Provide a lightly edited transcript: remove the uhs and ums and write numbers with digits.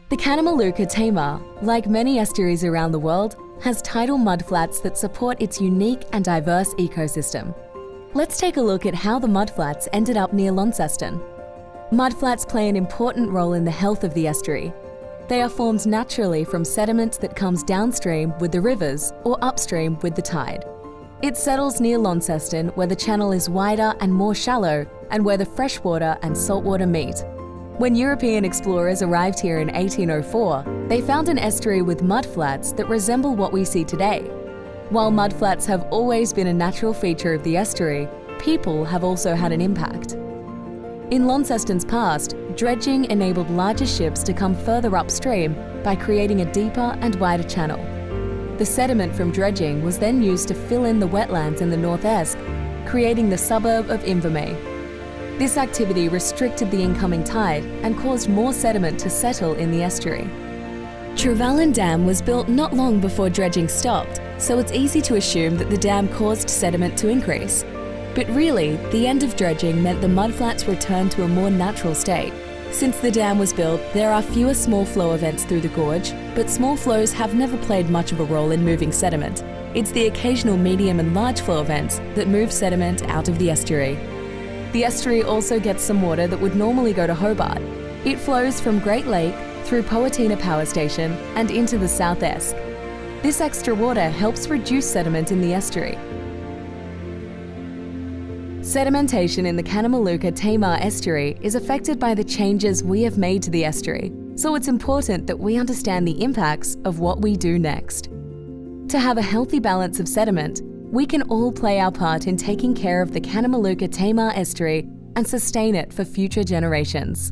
The kanamaluka Tamar, like many estuaries around the world, has tidal mudflats that support its unique and diverse ecosystem. Let's take a look at how the mudflats ended up near Launceston. Mudflats play an important role in the health of the estuary. They are formed naturally from sediment that comes downstream with the rivers or upstream with the tide. It settles near Launceston, where the channel is wider and more shallow and where the freshwater and saltwater meet. When European explorers arrived here in 1804, they found an estuary with mudflats that resemble what we see today. While mudflats have always been a natural feature of the estuary, people have also had an impact. In Launceston's past, dredging enabled larger ships to come further upstream by creating a deeper and wider channel. The sediment from dredging was then used to fill in the wetlands in the northeast, creating the suburb of Invermay. This activity restricted the incoming tide and caused more sediment to settle in the estuary. Trevelyan Dam was built not long before dredging stopped, so it's easy to assume that the dam caused sediment to increase. But really, the end of dredging meant the mudflats returned to a more natural state. Since the dam was built, there are fewer small flow events through the gorge, but small flows have never played much of a role in moving sediment. It's the occasional medium and large flow events that move sediment out of the estuary. The estuary also gets some water that would normally go to Hobart. It flows from Great Lake through Powatina Power Station and into the South Esk. This extra water helps reduce sediment in the estuary. Sedimentation in the kanamaluka Tamar estuary is affected by the changes we have made to the estuary, so it's important that we understand the impacts of what we do next. To have a healthy balance of sediment, we can all play our part in taking care of the kanamaluka Tamar estuary and sustain it for future generations.